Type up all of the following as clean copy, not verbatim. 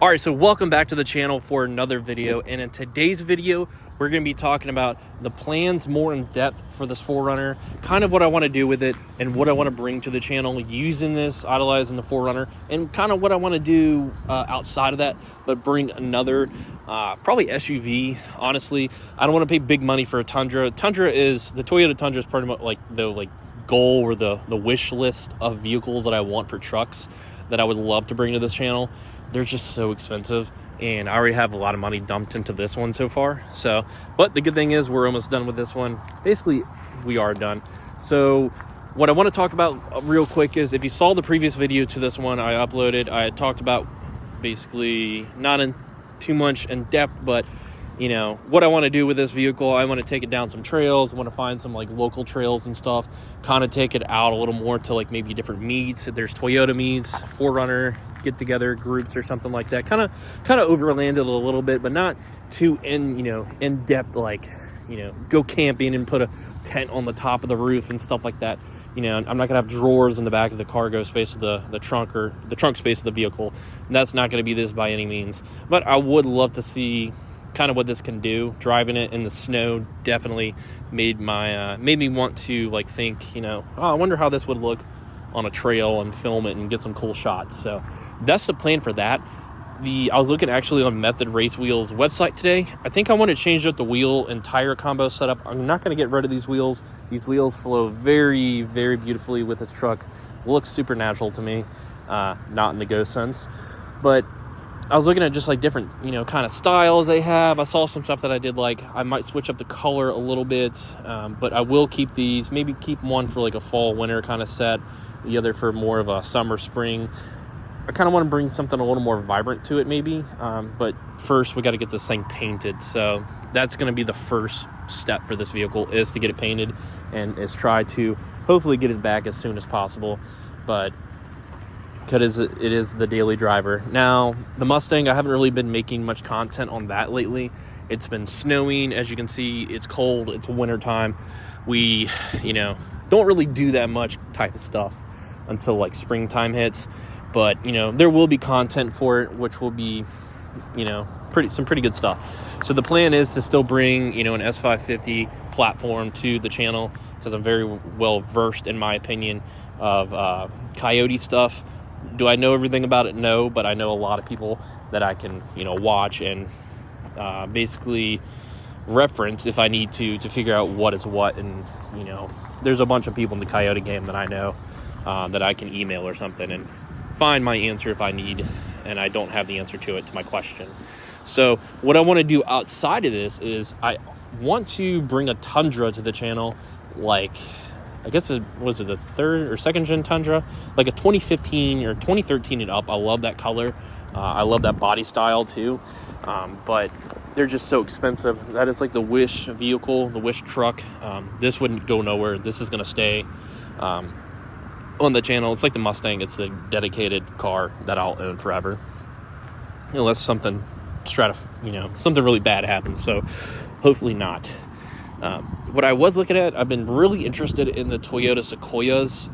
All right, so welcome back to the channel for another video, and in today's video we're going to be talking about the plans more in depth for this 4Runner, kind of what I want to do with it and what I want to bring to the channel using this, idolizing the 4Runner, and kind of what I want to do outside of that, but bring another probably SUV. Honestly, I don't want to pay big money for a Tundra. The Toyota Tundra is pretty much like the goal or the wish list of vehicles that I want for trucks that I would love to bring to this channel. They're just so expensive, and I already have a lot of money dumped into this one so far. But the good thing is we're almost done with this one. Basically, we are done. So what I want to talk about real quick is, if you saw the previous video to this one I uploaded, I had talked about basically not in too much in depth, but you know what I want to do with this vehicle. I want to take it down some trails. I want to find some like local trails and stuff, kind of take it out a little more to like maybe different meets. If there's Toyota meets, 4Runner get together groups or something like that, kind of overland it a little bit, but not too in depth, like go camping and put a tent on the top of the roof and stuff like that. I'm not gonna have drawers in the back of the cargo space of the trunk, or the trunk space of the vehicle, and that's not going to be this by any means. But I would love to see kind of what this can do. Driving it in the snow definitely made me want to like think, I wonder how this would look on a trail and film it and get some cool shots. So that's the plan for that. I was looking actually on Method Race Wheels website today. I think I want to change up the wheel and tire combo setup. I'm not going to get rid of these wheels. These wheels flow very, very beautifully with this truck. Looks super natural to me, not in the ghost sense. But I was looking at just like different, kind of styles they have. I saw some stuff that I did like. I might switch up the color a little bit, but I will keep these. Maybe keep one for like a fall, winter kind of set, the other for more of a summer, spring. I kind of want to bring something a little more vibrant to it maybe, but first we got to get this thing painted. So that's going to be the first step for this vehicle, is to get it painted and is try to hopefully get it back as soon as possible. But because it is the daily driver. Now, the Mustang, I haven't really been making much content on that lately. It's been snowing, as you can see. It's cold. It's winter time. We, don't really do that much type of stuff until like springtime hits. But, there will be content for it, which will be, some pretty good stuff. So the plan is to still bring, an S550 platform to the channel, because I'm very well versed, in my opinion, of Coyote stuff. Do I know everything about it? No, but I know a lot of people that I can, watch and basically reference if I need to figure out what is what. And, there's a bunch of people in the Coyote game that I know that I can email or something and find my answer if I need, and I don't have the answer to my question. So what I want to do outside of this is I want to bring a Tundra to the channel, like I guess was it the third or second gen Tundra, like a 2015 or 2013 and up. I love that color. I love that body style too. But they're just so expensive. That is like the wish vehicle, the wish truck. This wouldn't go nowhere. This is going to stay on the channel. It's like the Mustang. It's the dedicated car that I'll own forever, unless something something really bad happens. So hopefully not. What I was looking at, I've been really interested in the Toyota Sequoias,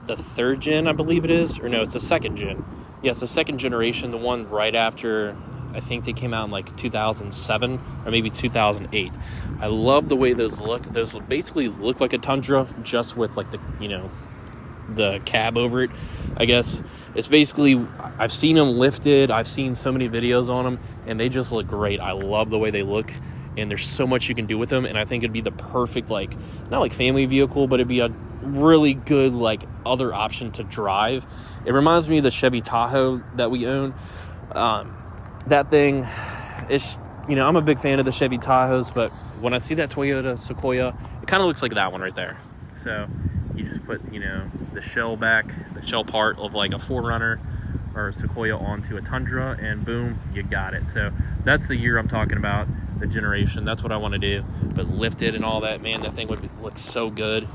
the third gen, I believe it is, or no, it's the second gen. Yeah, it's the second generation, the one right after, I think they came out in like 2007 or maybe 2008. I love the way those look. Those basically look like a Tundra, just with like the cab over it, I guess. It's basically, I've seen them lifted. I've seen so many videos on them, and they just look great. I love the way they look. And there's so much you can do with them, and I think it'd be the perfect, like, not like family vehicle, but it'd be a really good like other option to drive. It reminds me of the Chevy Tahoe that we own. That thing is, I'm a big fan of the Chevy Tahoes, but when I see that Toyota Sequoia, it kind of looks like that one right there. So you just put the shell part of like a 4Runner or Sequoia onto a Tundra, and boom, you got it. So that's the year I'm talking about, the generation. That's what I want to do. But lifted and all that, man, that thing would look so good.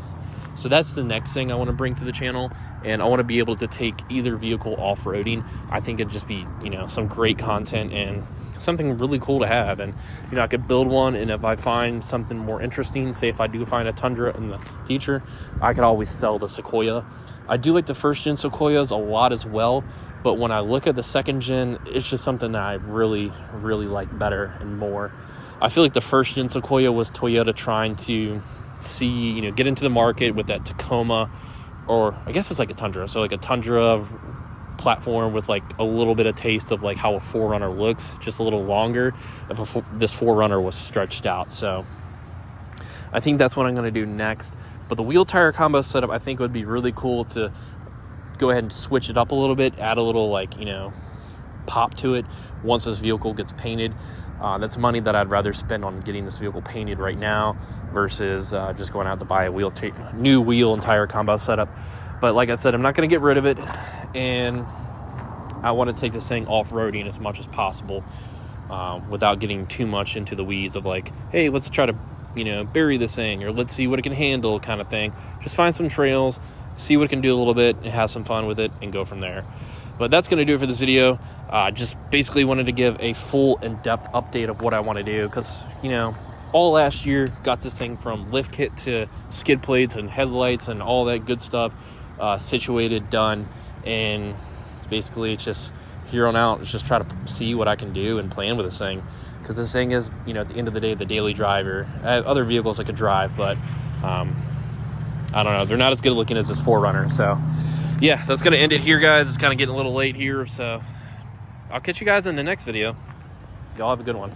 So that's the next thing I want to bring to the channel, and I want to be able to take either vehicle off-roading. I think it'd just be, some great content and something really cool to have. And, I could build one, and if I find something more interesting, say if I do find a Tundra in the future, I could always sell the Sequoia. I do like the first gen Sequoias a lot as well, But when I look at the second gen, it's just something that I really, really like better and more. I feel like the first gen Sequoia was Toyota trying to get into the market with that Tacoma, or I guess it's like a Tundra. So like a Tundra platform with like a little bit of taste of like how a 4Runner looks, just a little longer if this 4Runner was stretched out. So I think that's what I'm going to do next. But the wheel tire combo setup, I think would be really cool to go ahead and switch it up a little bit, add a little pop to it once this vehicle gets painted. That's money that I'd rather spend on getting this vehicle painted right now versus just going out to buy a new wheel and tire combo setup. But like I said, I'm not going to get rid of it, and I want to take this thing off-roading as much as possible without getting too much into the weeds of like, hey, let's try to bury this thing, or let's see what it can handle kind of thing. Just find some trails, see what it can do a little bit, and have some fun with it, and go from there. But that's going to do it for this video. Just basically wanted to give a full in-depth update of what I want to do, because all last year got this thing from lift kit to skid plates and headlights and all that good stuff situated, done, and it's just here on out, it's just try to see what I can do and plan with this thing, because this thing is at the end of the day the daily driver. I have other vehicles I could drive, but I don't know, they're not as good looking as this 4Runner. So yeah, that's gonna end it here, guys. It's kind of getting a little late here, so I'll catch you guys in the next video. Y'all have a good one.